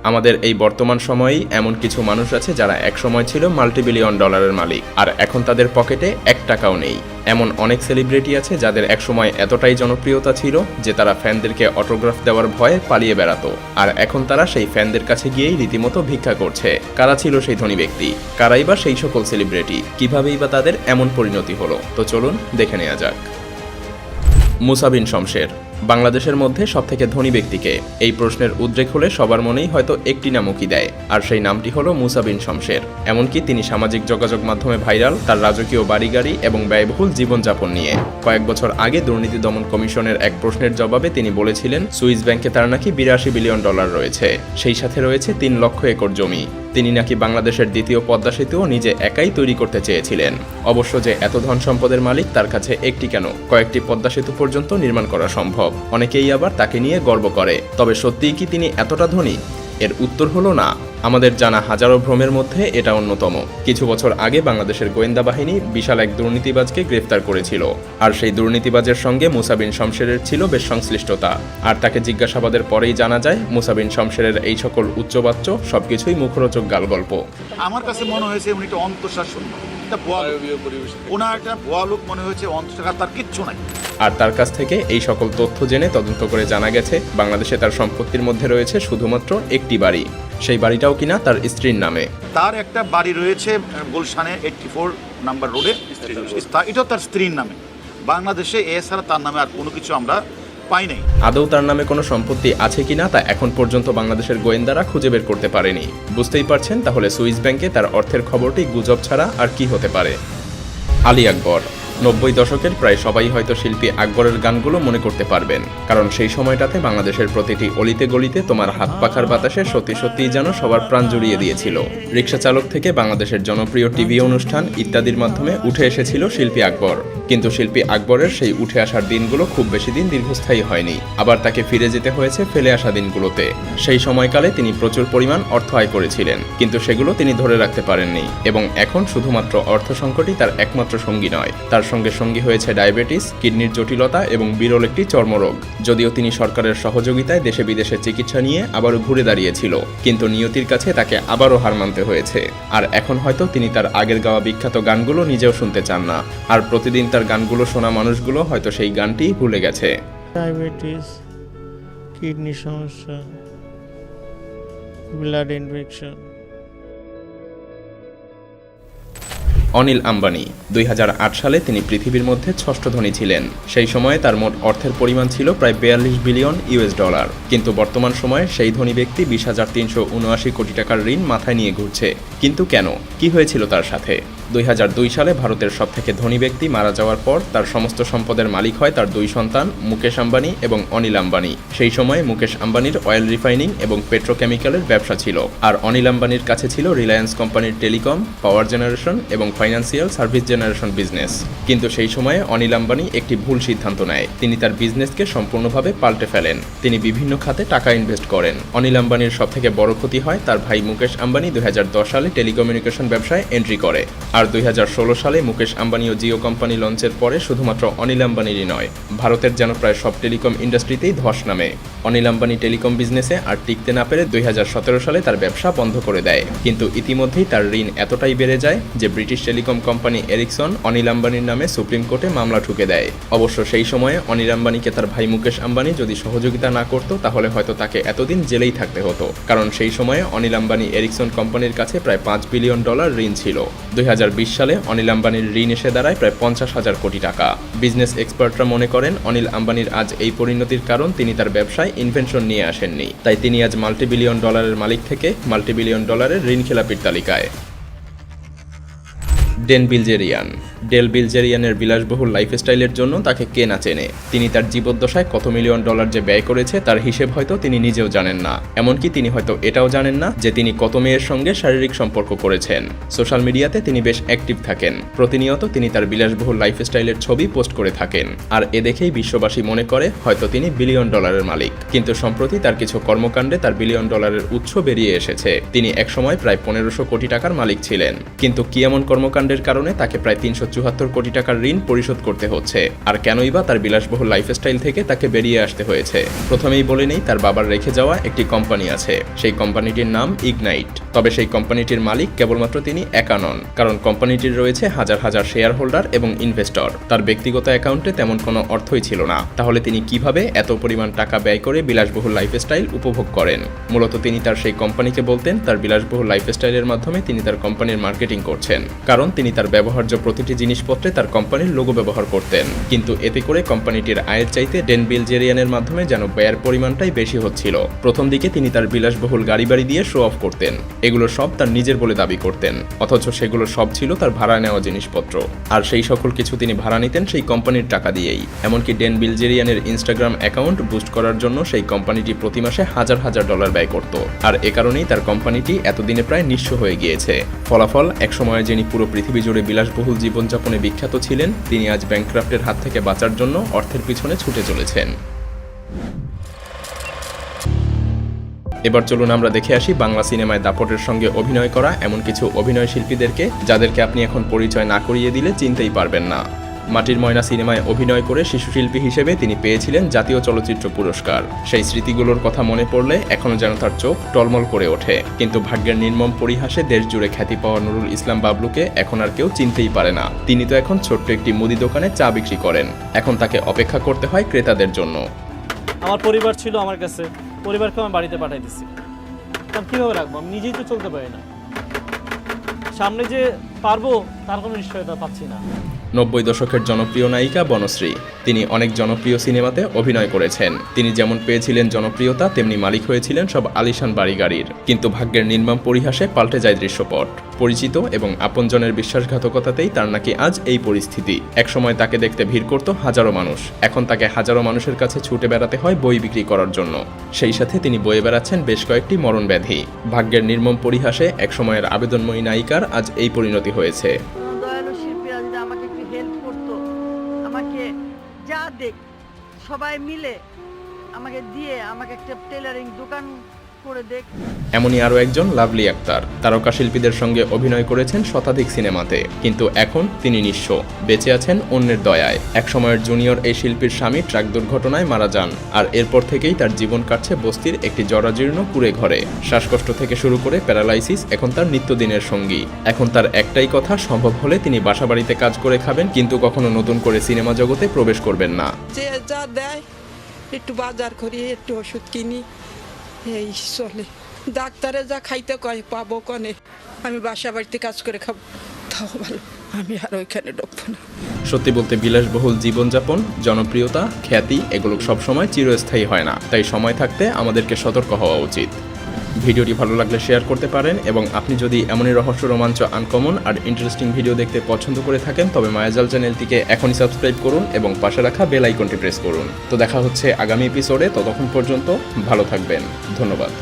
আমাদের এই বর্তমান সময়েই এমন কিছু মানুষ আছে যারা একসময় ছিল মাল্টিবিলিয়ন ডলারের মালিক, আর এখন তাদের পকেটে 1 টাকাও নেই। এমন অনেক সেলিব্রিটি আছে যাদের একসময় এতটাই জনপ্রিয়তা ছিল যে তারা ফ্যানদেরকে অটোগ্রাফ দেওয়ার ভয়ে পালিয়ে বেড়াতো, আর এখন তারা সেই ফ্যানদের কাছে গিয়েই রীতিমতো ভিক্ষা করছে। কারা ছিল সেই ধনী ব্যক্তি? কারাই বা সেই সকল সেলিব্রিটি? কিভাবেই বা তাদের এমন পরিণতি হলো? তো চলুন দেখে নেওয়া যাক। মুসা বিন শমশের বাংলাদেশের মধ্যে সবথেকে ধনী ব্যক্তিকে? এই প্রশ্নের উদ্রেক হলে সবার মনেই হয়তো একটি নামকই দেয়, আর সেই নামটি হলো মুসা বিন শমশের। এমনকি তিনি সামাজিক যোগাযোগ মাধ্যমে ভাইরাল তার রাজকীয় বাড়ি-গাড়ি এবং ব্যয়বহুল জীবনযাপন নিয়ে। কয়েক বছর আগে দুর্নীতি দমন কমিশনের এক প্রশ্নের জবাবে তিনি বলেছিলেন সুইস ব্যাংকে তার নাকি 82 বিলিয়ন ডলার রয়েছে, সেই সাথে রয়েছে 3 লক্ষ একর জমি। তিনি নাকি বাংলাদেশের দ্বিতীয় পদ্মা সেতুও নিজে একাই তৈরি করতে চেয়েছিলেন। অবশ্য যে এত ধন সম্পদের মালিক তার কাছে একটি কেন কয়েকটি পদ্মা সেতু পর্যন্ত নির্মাণ করা সম্ভব। অনেকেই আবার তাকে নিয়ে গর্ব করে। তবে সত্যিই কি তিনি এতটা ধনী? এর উত্তর হলো না। আমাদের জানা হাজারো ভ্রমের মধ্যে এটা অন্যতম। কিছু বছর আগে বাংলাদেশের গোয়েন্দা বাহিনী বিশাল এক দুর্নীতিবাজকে গ্রেফতার করেছিল, আর সেই দুর্নীতিবাজের সঙ্গে মুসা বিন শমশেরের ছিল বেশ সংশ্লিষ্টতা। আর তাকে জিজ্ঞাসাবাদের পরেই জানা যায় মুসা বিন শমশেরের এই সকল উচ্চবাচ্য সবকিছুই মুখরোচক গালগল্প। আমার কাছে মনে হয়েছে উনি একটা অন্তঃশাসন, ওনার একটা ভুয়া লোক মনে হয়েছে, অন্তঃশাসন তার কিচ্ছু নাই। আর তার কাছ থেকে এই সকল তথ্য জেনে তদন্ত করে জানা গেছে বাংলাদেশে তার সম্পত্তির মধ্যে রয়েছে শুধুমাত্র একটি বাড়ি, সেই বাড়িটাও কিনা তার স্ত্রীর নামে। তার একটা বাড়ি রয়েছে গুলশানে 84 নাম্বার রোডে, এটাও তার স্ত্রীর নামে। বাংলাদেশে এছাড়া তার নামে আর কোনো কিছু আমরা পাই নাই। আদৌ তার নামে কোনো সম্পত্তি আছে কিনা তা এখন পর্যন্ত বাংলাদেশের গোয়েন্দারা খুঁজে বের করতে পারেনি। বুঝতেই পারছেন তাহলে সুইস ব্যাংকে তার অর্থের খবরটি গুজব ছাড়া আর কি হতে পারে। আলী আকবর 90 দশকের প্রায় সবাই হয়তো শিল্পী আকবরের গানগুলো মনে করতে পারবেন, কারণ সেই সময়টাতে বাংলাদেশের প্রতিটি অলিতে গলিতে তোমার হাত পাখার বাতাসে সত্যি সত্যিই যেন সবার প্রাণ জুড়িয়ে দিয়েছিল। রিক্সা চালক থেকে বাংলাদেশের জনপ্রিয় টিভি অনুষ্ঠান ইত্যাদির মাধ্যমে উঠে এসেছিল শিল্পী আকবর। কিন্তু শিল্পী আকবরের সেই উঠে আসার দিনগুলো খুব বেশি দিন দীর্ঘস্থায়ী হয়নি, আবার তাকে ফিরে যেতে হয়েছে ফেলে আসা দিনগুলোতে। সেই সময়কালে তিনি প্রচুর পরিমাণ অর্থ আয় করেছিলেন, কিন্তু সেগুলো তিনি ধরে রাখতে পারেননি, এবং এখন শুধুমাত্র অর্থ সংকটই তার একমাত্র সঙ্গী নয়, তার সঙ্গে সঙ্গী হয়েছে ডায়াবেটিস, কিডনির জটিলতা এবং বিরল একটি চর্মরোগ। যদিও তিনি সরকারের সহযোগিতায় দেশে বিদেশে চিকিৎসা নিয়ে আবারও ঘুরে দাঁড়িয়েছিল, কিন্তু নিয়তির কাছে তাকে আবারও হার মানতে হয়েছে। আর এখন হয়তো তিনি তার আগের গাওয়া বিখ্যাত গানগুলো নিজেও শুনতে চান না, আর প্রতিদিন তার গানগুলো শোনা মানুষগুলো হয়তো সেই গানটি ভুলে গেছে। ডায়াবেটিস, কিডনি সমস্যা, ব্লাড ইনফেকশন। অনিল আম্বানি 2008 সালে তিনি পৃথিবীর মধ্যে 6ষ্ঠ ধনী ছিলেন। সেই সময়ে তার মোট অর্থের পরিমাণ ছিল প্রায় 42 বিলিয়ন ইউএস ডলার। কিন্তু বর্তমান সময়ে সেই ধনী ব্যক্তি 20,379 কোটি টাকার ঋণ মাথায় নিয়ে ঘুরছে। কিন্তু কেন? কি হয়েছিল তার সাথে? 2002 সালে ভারতের সবথেকে ধনী ব্যক্তি মারা যাওয়ার পর তার সমস্ত সম্পদের মালিক হয় তার 2 সন্তান মুকেশ আম্বানি এবং অনিল আম্বানি। সেই সময়ে মুকেশ আম্বানির অয়েল রিফাইনিং এবং পেট্রোকেমিক্যালের ব্যবসা ছিল, আর অনিল আম্বানির কাছে ছিল রিলায়েন্স কোম্পানির টেলিকম, পাওয়ার জেনারেশন এবং ফাইন্যান্সিয়াল সার্ভিস জেনারেশন বিজনেস। কিন্তু সেই সময়ে অনিল আম্বানি একটি ভুল সিদ্ধান্ত নেয়। তিনি তার বিজনেসকে সম্পূর্ণভাবে পাল্টে ফেলেন। তিনি বিভিন্ন খাতে টাকা ইনভেস্ট করেন। অনিল আম্বানির সবথেকে বড় ক্ষতি হয় তার ভাই মুকেশ আম্বানি 2010 সালে টেলিকমিউনিকেশন ব্যবসায় এন্ট্রি করে। আর 2016 সালে মুকেশ আম্বানি ও জিও কোম্পানি লঞ্চের পরে শুধুমাত্র অনিল আম্বানিরই নয়, ভারতের যেন প্রায় সব টেলিকম ইন্ডাস্ট্রিতেই ধস নামে। অনিল আম্বানি টেলিকম বিজনেসে আর টিকতে না পেরে 2017 সালে তার ব্যবসা বন্ধ করে দেয়। কিন্তু ইতিমধ্যেই তার ঋণ এতটাই বেড়ে যায় যে British telecom company Ericsson Anil আম্বানির নামে সুপ্রিম কোর্টে মামলা ঠুকে দেয়। অবশ্য সেই সময়ে অনিল আম্বানিকে তার ভাই মুকেশ আম্বানি যদি সহযোগিতা না করত তাহলে হয়তো তাকে এতদিন জেলেই থাকতে হতো, কারণ সেই সময়ে অনিল আম্বানি এরিকসন কোম্পানির কাছে প্রায় 5 বিলিয়ন ডলার ঋণ ছিল। 2020 সালে অনিল আম্বানির ঋণ এসে দাঁড়ায় প্রায় 50,000 কোটি টাকা। বিজনেস এক্সপার্টরা মনে করেন অনিল আম্বানির আজ এই পরিণতির কারণ তিনি তার ব্যবসায় ইনভেনশন নিয়ে আসেননি, তাই তিনি আজ মাল্টিবিলিয়ন ডলারের মালিক থেকে মাল্টিবিলিয়ন ডলারের ঋণ খেলাপির তালিকায়। ডেল বিলজেরিয়ানের বিলাসবহুল লাইফস্টাইলের জন্য তাকে কে না চেনে। তিনি তার জীবদ্দশায় কত মিলিয়ন ডলার যে ব্যয় করেছে তার হিসেব হয়তো তিনি নিজেও জানেন না। এমনকি তিনি হয়তো এটাও জানেন না যে তিনি কত মেয়ের সঙ্গে শারীরিক সম্পর্ক করেছেন। সোশ্যাল মিডিয়াতে তিনি বেশ অ্যাক্টিভ থাকেন। প্রতিনিয়ত তিনি তার বিলাসবহুল লাইফস্টাইলের ছবি পোস্ট করে থাকেন, আর এ দেখেই বিশ্ববাসী মনে করে হয়তো তিনি বিলিয়ন ডলারের মালিক। কিন্তু সম্প্রতি তার কিছু কর্মকাণ্ডে তার বিলিয়ন ডলারের উৎস বেরিয়ে এসেছে। তিনি একসময় প্রায় 1500 কোটি টাকার মালিক ছিলেন। কিন্তু কি এমন কর্মকাণ্ডের কারণে তাকে প্রায় 340 174 কোটি টাকার ঋণ পরিশোধ করতে হচ্ছে। আর কেনই বা তার বিলাসবহুল লাইফস্টাইল থেকে তাকে বেরিয়ে আসতে হয়েছে? প্রথমেই বলে নেই, তার বাবার রেখে যাওয়া একটি কোম্পানি আছে। সেই কোম্পানিটির নাম ইগনাইট। তবে সেই কোম্পানিটির মালিক কেবলমাত্র তিনি একা নন, কারণ কোম্পানিটির রয়েছে হাজার হাজার শেয়ার হোল্ডার এবং ইনভেস্টর। তার ব্যক্তিগত অ্যাকাউন্টে তেমন কোনো অর্থই ছিল না। তাহলে তিনি কিভাবে এত পরিমাণ টাকা ব্যয় করে বিলাসবহুল লাইফস্টাইল উপভোগ করেন? মূলত তিনি তার সেই কোম্পানিকে বলতেন তার বিলাসবহুল লাইফস্টাইলের মাধ্যমে তিনি তার কোম্পানির মার্কেটিং করছেন, কারণ তিনি তার ব্যবহার্য প্রতিটি জিনিসপত্রে তার কোম্পানির লোগো ব্যবহার করতেন। কিন্তু এতে করে কোম্পানিটির আয়ের চাইতে ডেন বিলজেরিয়ানের মাধ্যমে যেন ব্যয়ের পরিমাণটাই বেশি হচ্ছিল। প্রথম দিকে তিনি তার বিলাসবহুল গাড়ি বাড়ি দিয়ে শো অফ করতেন। এগুলো সব তার নিজের বলে দাবি করতেন, অথচ সেগুলো সব ছিল তার ভাড়া নেওয়া জিনিসপত্র। আর সেই সকল কিছু তিনি ভাড়া নিতেন সেই কোম্পানির টাকা দিয়েই। এমনকি ডেন বিলজেরিয়ানের ইনস্টাগ্রাম অ্যাকাউন্ট বুস্ট করার জন্য সেই কোম্পানিটি প্রতি মাসে হাজার হাজার ডলার ব্যয় করত। আর এ কারণেই তার কোম্পানিটি এতদিনে প্রায় নিঃস্ব হয়ে গিয়েছে। ফলাফল, একসময় যিনি পুরো পৃথিবী জুড়ে বিলাসবহুল জীবনযাপনে বিখ্যাত ছিলেন, তিনি আজ ব্যাংকরাপ্টের হাত থেকে বাঁচার জন্য অর্থের পিছনে ছুটে চলেছেন। এবার চলুন আমরা দেখে আসি বাংলা সিনেমায় দাপটের সঙ্গে অভিনয় করা এমন কিছু অভিনয় শিল্পীদেরকে, যাদেরকে আপনি এখন পরিচয় না করিয়ে দিলে চিনতেই পারবেন না। মাটির ময়না সিনেমায় অভিনয় করে শিশুশিল্পী হিসেবে তিনি পেয়েছিলেন জাতীয় চলচ্চিত্র পুরস্কার। সেই স্মৃতিগুলোর কথা মনে পড়লে এখনও যেন তার চোখ টলমল করে ওঠে। কিন্তু ভাগ্যের নির্মম পরিহাসে দেশ জুড়ে খ্যাতি পাওয়া নুরুল ইসলাম বাবলুকে এখন আর কেউ চিনতেই পারে না। তিনি তো এখন ছোট্ট একটি মুদি দোকানে চা বিক্রি করেন। এখন তাকে অপেক্ষা করতে হয় ক্রেতাদের জন্য। আমার পরিবার ছিল আমার কাছে, পরিবারকে আমি বাড়িতে পাঠাই দিচ্ছি। কারণ কীভাবে রাখবো, আমি নিজেই তো চলতে পারি না। সামনে যে পারবো তার কোনো নিশ্চয়তা পাচ্ছি না। 90 দশকের জনপ্রিয় নায়িকা বনশ্রী। তিনি অনেক জনপ্রিয় সিনেমাতে অভিনয় করেছেন। তিনি যেমন পেয়েছিলেন জনপ্রিয়তা, তেমনি মালিক হয়েছিলেন সব আলিশান বাড়ি গাড়ির। কিন্তু ভাগ্যের নির্মম পরিহাসে পাল্টে যায় দৃশ্যপট। পরিচিত এবং আপনজনের বিশ্বাসঘাতকতাতেই তার নাকি আজ এই পরিস্থিতি। একসময় তাকে দেখতে ভিড় করত হাজারো মানুষ, এখন তাকে হাজারো মানুষের কাছে ছুটে বেড়াতে হয় বই বিক্রি করার জন্য। সেই সাথে তিনি বয়ে বেড়াচ্ছেন বেশ কয়েকটি মরণ ব্যাধি। ভাগ্যের নির্মম পরিহাসে একসময়ের আবেদনময়ী নায়িকার আজ এই পরিণতি হয়েছে। আমাকে যা দেখ সবাই মিলে আমাকে দিয়ে আমাকে একটা টেলারিং দোকান করে দেখ। এমনই আরও একজন লাভলি আক্তার। তারকা শিল্পীদের সঙ্গে অভিনয় করেছেন শতাধিক সিনেমাতে, কিন্তু এখন তিনি নিঃস্ব, বেঁচে আছেন অন্যের দয়ায়। একসময়ের জুনিয়র এই শিল্পীর স্বামী ট্রাক দুর্ঘটনায় মারা যান, আর এরপর থেকেই তার জীবন কাটছে বস্তির একটি জরাজীর্ণ কুঁড়ে ঘরে। শ্বাসকষ্ট থেকে শুরু করে প্যারালাইসিস এখন তার নিত্যদিনের সঙ্গী। এখন তার একটাই কথা, সম্ভব হলে তিনি বাসাবাড়িতে কাজ করে খাবেন, কিন্তু কখনো নতুন করে সিনেমা জগতে প্রবেশ করবেন না। যে যা দেয় একটু বাজার করি, একটু ওষুধ কিনি, এই চলে। ডাক্তারে যা খাইতে কয় পাবো কনে, আমি বাসা বাড়িতে কাজ করে খাবো, তাও ভালো, আমি আর ওইখানে ঢুকবো না। সত্যি বলতে বিলাসবহুল জীবনযাপন, জনপ্রিয়তা, খ্যাতি এগুলো সবসময় চিরস্থায়ী হয় না। তাই সময় থাকতে আমাদেরকে সতর্ক হওয়া উচিত। ভিডিওটি ভালো লাগলে শেয়ার করতে পারেন, এবং আপনি যদি এমনই রহস্য, রোমাঞ্চ, আনকমন আর ইন্টারেস্টিং ভিডিও দেখতে পছন্দ করে থাকেন, তবে মায়াজাল চ্যানেলটিকে এখনই সাবস্ক্রাইব করুন এবং পাশে রাখা বেল আইকনটি প্রেস করুন। তো দেখা হচ্ছে আগামী এপিসোডে। ততক্ষণ পর্যন্ত ভালো থাকবেন। ধন্যবাদ।